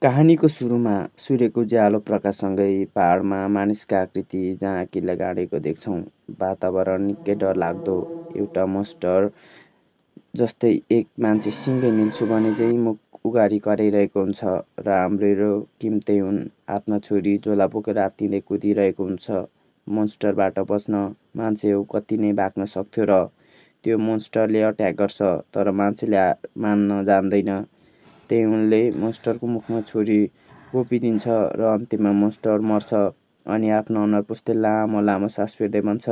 कहानीको सुरुमा सूर्यको उज्यालो प्रकाशसँगै पहाडमा मानिसका आकृति जहाँ किल्ला गाडेको देख्छौँ। वातावरण निकै डरलाग्दो। एउटा मोन्स्टर जस्तै एक मान्छे सिँगै निल्छु भने चाहिँ मुख उघारी कराइरहेको हुन्छ र हाम्रो हिरो किम तेयुन आफ्ना छोरी झोला बोकेर आत्तिँदै कुदिरहेको हुन्छ। मोन्स्टरबाट बच्न मान्छे कति नै भाग्न सक्थ्यो र त्यो मोन्स्टरले अट्याक गर्छ तर मान्छेले मान्न जान्दैन। तेयुनले मोन्स्टरको मुखमा छुरी घोपिदिन्छ र अन्त्यमा मोन्स्टर मर्छ अनि आफ्नो अनुहार पुस्दै लामो लामो सास फेर्दै भन्छ,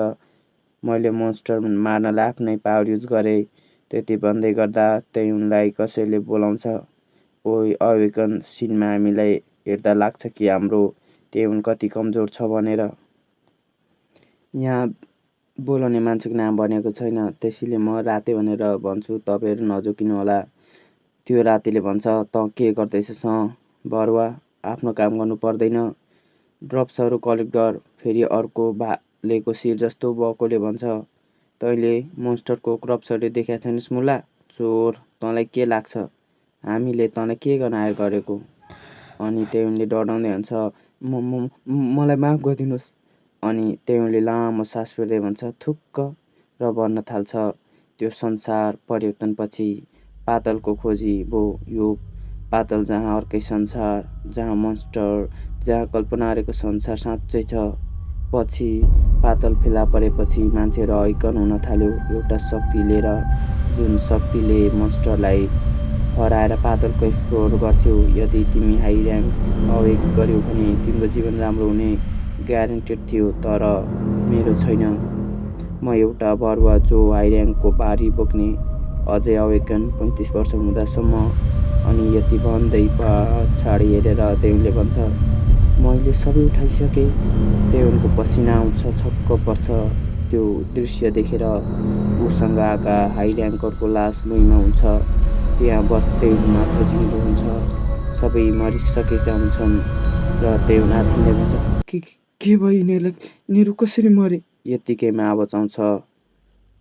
मैले मोन्स्टर मार्नलाई आफ्नै पावर युज गरेँ। त्यति भन्दै गर्दा तेयुनलाई कसैले बोलाउँछ। ओइ अवेकन सिनमा हामीलाई हेर्दा लाग्छ कि हाम्रो तेयुन कति कमजोर छ भनेर। यहाँ बोलाउने मान्छेको नाम भनेको छैन, त्यसैले म राते भनेर भन्छु, तपाईँहरू नझोकिनु होला। त्यो रातिले भन्छ, तँ के गर्दैछस् बरुवा, आफ्नो काम गर्नु पर्दैन। ड्रप्सहरू कलेक्ट गर। फेरि अर्को भालेको शिर जस्तो बकोले भन्छ, तैँले मोन्स्टरको क्रप्सहरू देखाएको छैनस् मुला, चोर, तँलाई के लाग्छ हामीले तँलाई के गर्न हायर गरेको? अनि तेयुनले डराउँदै भन्छ, मलाई माफ गरिदिनुहोस्। अनि तेयुनले लामो सास फेर्दै भन्छ, थुक्क, र भन्न थाल्छ, त्यो संसार परिवर्तनपछि पातलको खोजी भो यो पातल जहाँ अर्कै संसार, जहाँ मोन्स्टर, जहाँ कल्पना गरेको संसार साँच्चै छ। पछि पातल फेला परेपछि मान्छेहरू अवेकन हुन थाल्यो एउटा शक्ति लिएर, जुन शक्तिले मोन्स्टरलाई हराएर पातलको एक्सप्लोर गर्थ्यो। यदि तिमी हाई ऱ्याङ्क अवेक गर्यौ भने तिम्रो जीवन राम्रो हुने ग्यारेन्टेड थियो, तर मेरो छैन। म एउटा बरुवा जो हाई ऱ्याङ्कको बारी बोक्ने, अझै अवेकन 35 वर्ष हुँदासम्म। अनि यति भन्दै पछाडि हेरेर तेयुनले भन्छ, मैले सबै उठाइसकेँ। तेयुनको पसिना आउँछ, छक्क पर्छ त्यो दृश्य देखेर। उसँग आएका हाई ऱ्याङ्करको लास भुइँमा हुन्छ, त्यहाँ बस तेयुन मात्र जिउँदो हुन्छ। सबै मरिसकेका हुन्छन् र तेयुन आत्तिँदै भन्छ, के भयो यिनीहरूलाई, यिनीहरू कसरी मरे? यत्तिकैमा आवाज आउँछ,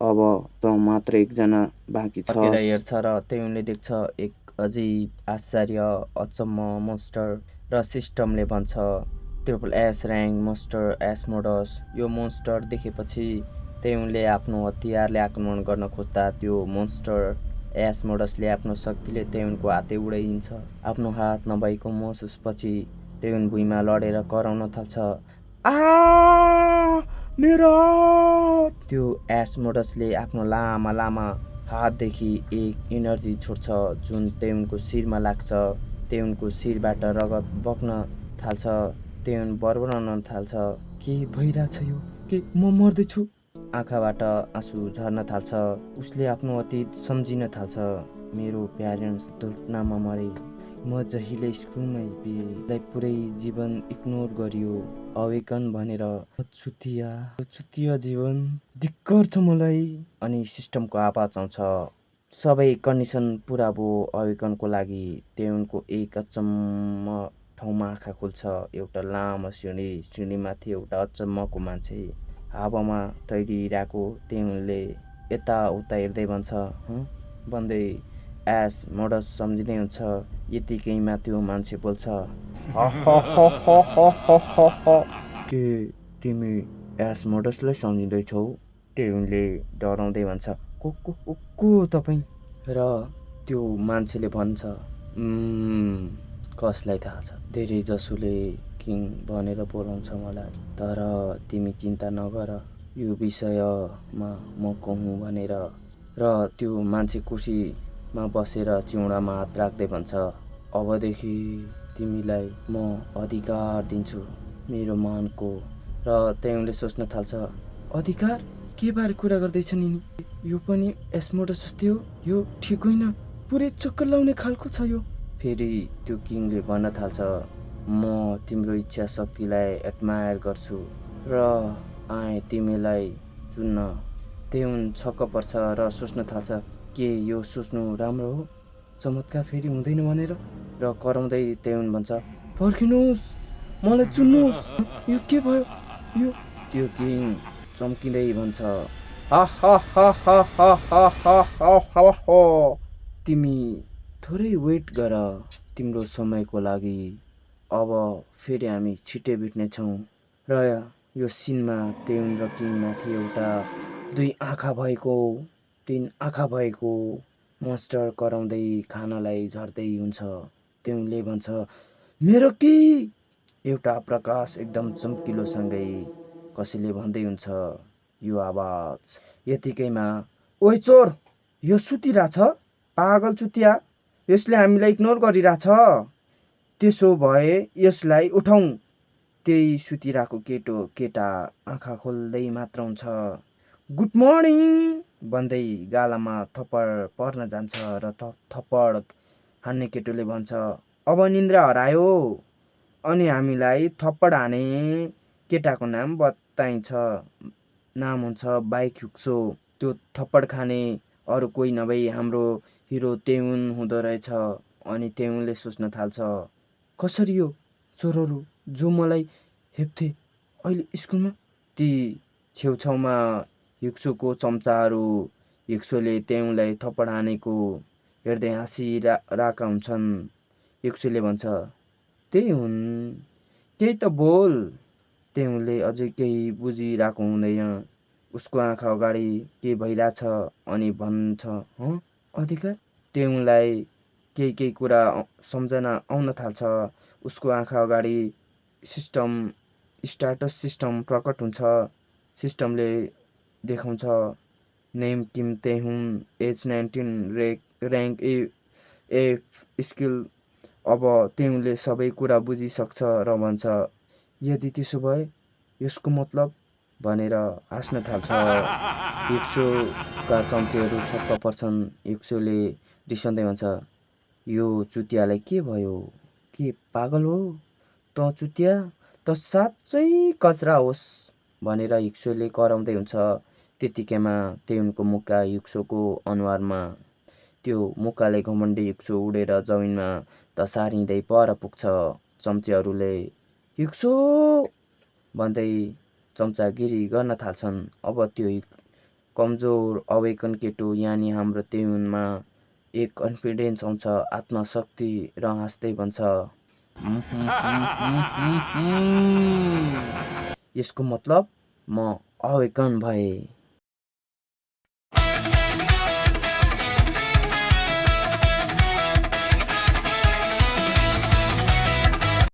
अब तँ मात्र एकजना बाँकी छ। हेर्छ र तेयुनले देख्छ एक अजीब आश्चर्य अचम्म मोन्स्टर र सिस्टमले भन्छ, ट्रिपल एस ऱ्याङ्क मोन्स्टर एस्मोडस। यो मोन्स्टर देखेपछि तेयुनले आफ्नो हतियारले आक्रमण गर्न खोज्दा त्यो मोन्स्टर एस्मोडसले आफ्नो शक्तिले तेयुनको हातै उडाइदिन्छ। आफ्नो हात नभएको महसुसपछि तेयुन भुइँमा लडेर कराउन थाल्छ, आ मेरो हात! त्यो एस्मोडसले आफ्नो लामा लामा हातदेखि एक इनर्जी छोड्छ जुन तेयुनको शिरमा लाग्छ। तेयुनको शिरबाट रगत बग्न थाल्छ। तेयुन बर्बराउन थाल्छ, के भइरहेछ यो, के म मर्दैछु? आँखाबाट आँसु झर्न थाल्छ। उसले आफ्नो अतीत सम्झिन थाल्छ। मेरो प्यारेन्ट्स दुर्घटनामा मरे, म जहिले स्कुलमै बिएलाई पुरै जीवन इग्नोर गरियो अवेकन भनेर। चुतिया जीवन, धिक्कार छ मलाई। अनि सिस्टमको आवाज आउँछ, सबै कन्डिसन पुरा भयो अवेकनको लागि। तेयुनको एक अचम्म ठाउँमा आँखा खुल्छ, एउटा लामो सिँढीमाथि एउटा अचम्मको मान्छे हावामा तैरिरहेको। तेयुनले यताउता हेर्दै भन्छ, भन्दै एस्मोडस सम्झिँदै हुन्छ। यतिकैमा त्यो मान्छे बोल्छ, के तिमी एस्मोडसलाई सम्झिँदैछौ? तेयुनले डराउँदै भन्छ, को तपाईँ? र त्यो मान्छेले भन्छ, कसलाई थाहा छ, धेरै जसोले किङ भनेर बोलाउँछ मलाई। तर तिमी चिन्ता नगर, यो विषयमा म कहूँ भनेर। र त्यो मान्छे कुर्सीमा बसेर चिउडामा हात राख्दै भन्छ, अबदेखि तिमीलाई म अधिकार दिन्छु मेरो मानको। र तेयुनले सोच्न थाल्छ, अधिकार? के बारे कुरा गर्दैछन् यिनी? यो पनि एस्मोडस जस्तै हो, यो ठिक होइन, पुरै चक्कर लाउने खालको छ यो। फेरि त्यो किङले भन्न थाल्छ, म तिम्रो इच्छा शक्तिलाई एडमायर गर्छु र आएँ तिमीलाई चुन्न। तेयुन छक्क पर्छ र सोच्न थाल्छ, के यो सोच्नु राम्रो हो, चमत्कार फेरि हुँदैन भनेर? र कराउँदै तेयुन भन्छ, फर्किनुहोस्, मलाई चुन्नुहोस्, यो के भयो यो? त्यो किङ चम्किँदै भन्छ, तिमी थोरै वेट गर, तिम्रो समयको लागि अब फेरि हामी छिट्टै भेट्नेछौँ। र यो सिनमा तेउन र किङमाथि एउटा 2 आँखा भएको मोन्स्टर कराउँदै खानलाई झर्दै हुन्छ। तेउनले भन्छ, मेरो कि! एउटा प्रकाश एकदम चम्किलोसँगै कसैले भन्दै हुन्छ यो आवाज। यतिकैमा, ओइ चोर, यो सुतिरहेछ, पागल चुतिया, यसले हामीलाई इग्नोर गरिरहेछ। त्यसो भए यसलाई उठाउँ। त्यही सुतिरहेको केटा आँखा खोल्दै मात्र हुन्छ। गुड मर्निङ भन्दै गालामा थप्पड पर्न जान्छ र थप्पड हान्ने केटोले भन्छ, अब निन्द्रा हरायो। अनि हामीलाई थप्पड हाने केटाको नाम बताइन्छ। नाम हुन्छ बाइक हुक्सो। त्यो थप्पड खाने अरू कोही नभई हाम्रो हिरो तेउन हुँदो रहेछ। अनि तेउनले सोच्न थाल्छ, कसरी यो चोरहरू जो मलाई हेप्थे अहिले स्कुलमा? ती छेउछाउमा हिक्सोको चम्चाहरू हिक्सोले तेउनलाई थप्पड हानेको हेर्दै हाँसिरहेका हुन्छन्। हिक्सोले भन्छ, त्यही हुन्, केही त बोल। तेउनले अझै केही बुझिरहेको हुँदैन। उसको आँखा अगाडि के भइरहेछ अनि भन्छ, अधिकार? तेउनलाई केही कुरा सम्झना आउन थाल्छ। उसको आँखा अगाडि स्टाटस सिस्टम प्रकट हुन्छ। सिस्टमले देखाउँछ, नेम किम तेहुन, एज 19, र्याङ्क एफ, स्किल। अब तेउनले सबै कुरा बुझिसक्छ र भन्छ, यदि त्यसो भए यसको मतलब भनेर हाँस्न थाल्छ। युक्सोका चम्चेहरू छक्क पर्छन्। युक्सोले रिसाउँदै भन्छ, यो चुतियालाई के भयो? के पागल हो त चुतिया? त साँच्चै कचरा होस् भनेर युक्सोले कराउँदै हुन्छ। त्यतिकैमा तेउनको मुक्का युक्सोको अनुहारमा। त्यो मुक्काले घमण्डी युक्सो उडेर जमिनमा धसारिँदै पर पुग्छ। चम्चेहरूले युक्सो भन्दै चम्चागिरी गर्न थाल्छन्। अब त्यो कमजोर अवेकन केटो यानि हाम्रो तेउनमा एक कन्फिडेन्स आउँछ, आत्मशक्ति, र हाँस्दै भन्छ, यसको मतलब म अवेकन भए।